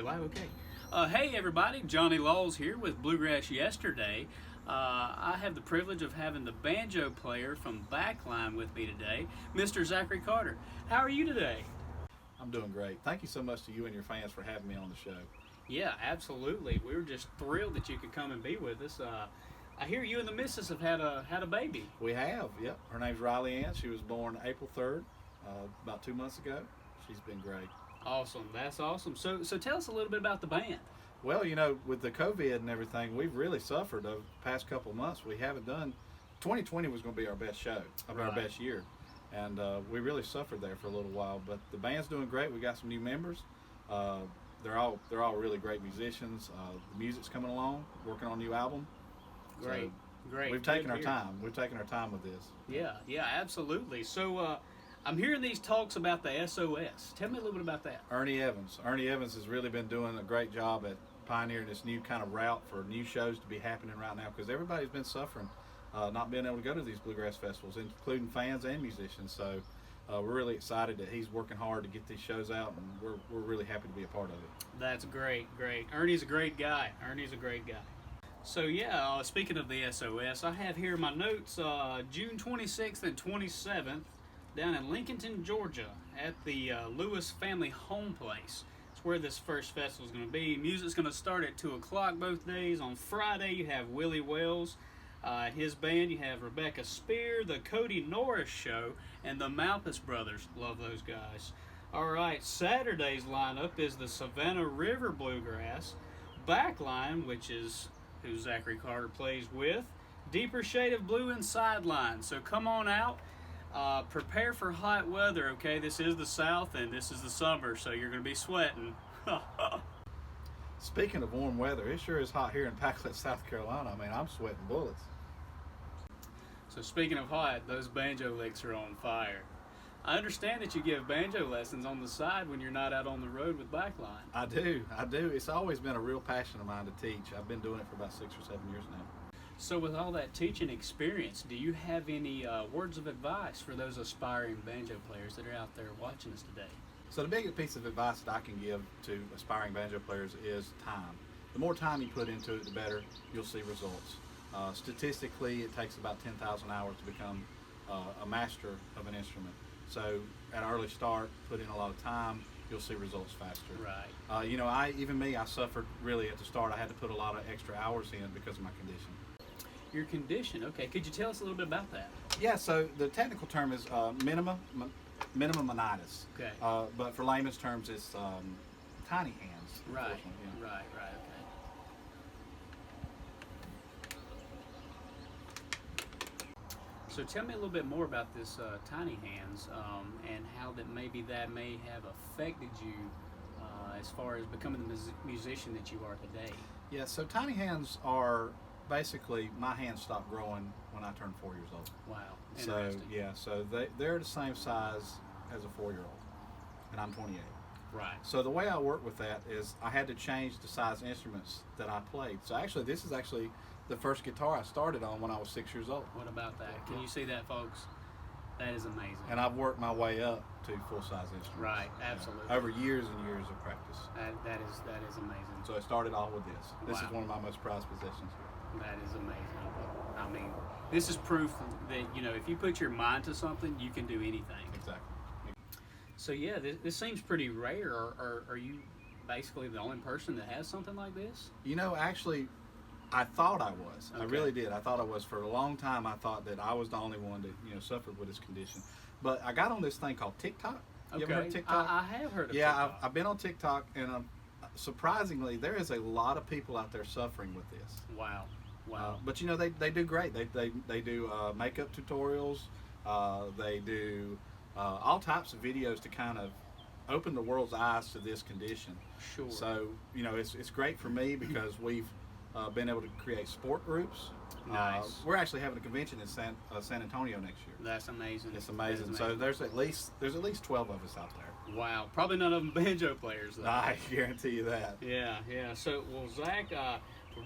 live? Okay. Hey everybody, Johnny Laws here with Bluegrass Yesterday. I have the privilege of having the banjo player from Backline with me today, Mr. Zachary Carter. How are you today? I'm doing great. Thank you so much to you and your fans for having me on the show. Yeah, absolutely. We were just thrilled that you could come and be with us. I hear you and the missus have had a baby. We have, yep. Her name's Riley Ann. She was born April 3rd, about 2 months ago. She's been great. Awesome, that's awesome. So tell us a little bit about the band. Well, you know, with the COVID and everything, we've really suffered over the past couple of months. We haven't done, 2020 was going to be our best show, our best year. And we really suffered there for a little while, but the band's doing great. We got some new members. They're all really great musicians. The music's coming along, working on a new album. Great, so great. We've taken our time. We've taken our time with this. Yeah, absolutely. So I'm hearing these talks about the SOS. Tell me a little bit about that. Ernie Evans has really been doing a great job at pioneering this new kind of route for new shows to be happening right now, because everybody's been suffering not being able to go to these bluegrass festivals, including fans and musicians. So we're really excited that he's working hard to get these shows out, and we're really happy to be a part of it. That's great. Ernie's a great guy. So yeah, speaking of the SOS, I have here my notes, June 26th and 27th down in Lincolnton, Georgia at the Lewis Family Home Place. It's where this first festival is going to be. Music's going to start at 2 o'clock both days. On Friday you have Willie Wells, his band. You have Rebecca Spear, the Cody Norris Show, and the Malpas Brothers. Love those guys. Alright, Saturday's lineup is the Savannah River Bluegrass, Backline, which is who Zachary Carter plays with, Deeper Shade of Blue, and Sideline. So come on out. Prepare for hot weather, okay? This is the South and this is the summer, so you're going to be sweating. Speaking of warm weather, it sure is hot here in Packlet, South Carolina. I mean, I'm sweating bullets. So speaking of hot, those banjo licks are on fire. I understand that you give banjo lessons on the side when you're not out on the road with Backline. I do. It's always been a real passion of mine to teach. I've been doing it for about 6 or 7 years now. So with all that teaching experience, do you have any words of advice for those aspiring banjo players that are out there watching us today? So the biggest piece of advice that I can give to aspiring banjo players is time. The more time you put into it, the better you'll see results. Statistically, it takes about 10,000 hours to become a master of an instrument. So at an early start, put in a lot of time, you'll see results faster. Right. You know, I suffered really at the start. I had to put a lot of extra hours in because of my condition. Your condition, okay. Could you tell us a little bit about that? Yeah, so the technical term is minimum monitis. Okay. But for layman's terms, it's tiny hands. Right, yeah. right, okay. So tell me a little bit more about this tiny hands and how that may have affected you as far as becoming the musician that you are today. Yeah, so tiny hands are basically, my hands stopped growing when I turned 4 years old. Wow. So they're the same size as a 4-year-old, and I'm 28. Right. So the way I work with that is I had to change the size instruments that I played. So actually, this is actually the first guitar I started on when I was 6 years old. What about that? Can you see that, folks? That is amazing. And I've worked my way up to full-size instruments. Right, absolutely. Over years and years of practice. That is amazing. So I started off with this. This Wow. is one of my most prized possessions here. That is amazing. I mean, this is proof that, you know, if you put your mind to something, you can do anything. Exactly. So yeah, this seems pretty rare. Are you basically the only person that has something like this? You know, actually, I thought I was. Okay. I really did. I thought I was. For a long time, I thought that I was the only one that, you know, suffered with this condition. But I got on this thing called TikTok. You ever heard of TikTok? I have heard of TikTok. TikTok. I've been on TikTok, and surprisingly, there is a lot of people out there suffering with this. Wow. But you know, they do great. They do makeup tutorials. They do all types of videos to kind of open the world's eyes to this condition. Sure. So you know, it's great for me because we've been able to create sport groups. Nice. We're actually having a convention in San Antonio next year. That's amazing. It's amazing. So there's at least 12 of us out there. Wow. Probably none of them banjo players though. I guarantee you that. Yeah. So, well, Zach,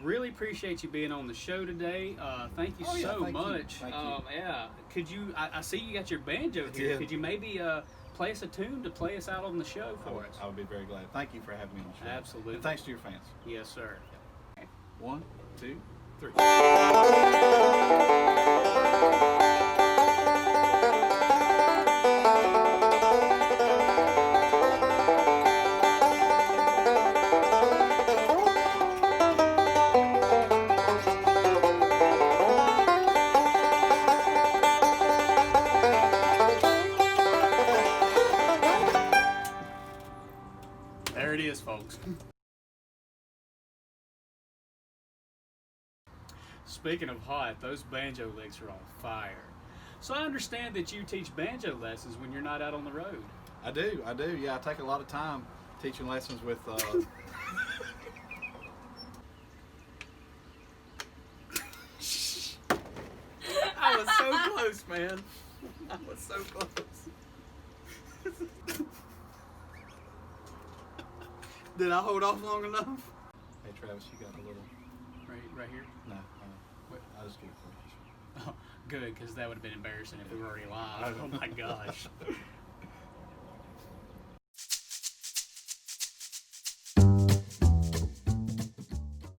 really appreciate you being on the show today. Thank you so much. Thank you. Yeah. Could you? I see you got your banjo here. Yeah. Could you maybe play us a tune to play us out on the show for us. I would be very glad. Thank you for having me on the show. Absolutely. And thanks to your fans. Yes, sir. 1, 2, 3. There it is, folks. Speaking of hot, those banjo licks are on fire. So I understand that you teach banjo lessons when you're not out on the road. I do. Yeah, I take a lot of time teaching lessons with. I was so close, man. I was so close. Did I hold off long enough? Hey Travis, you got a little. Right here? No, What? I'll just give it for you. Oh, good, because that would have been embarrassing if we were already live. Oh my gosh.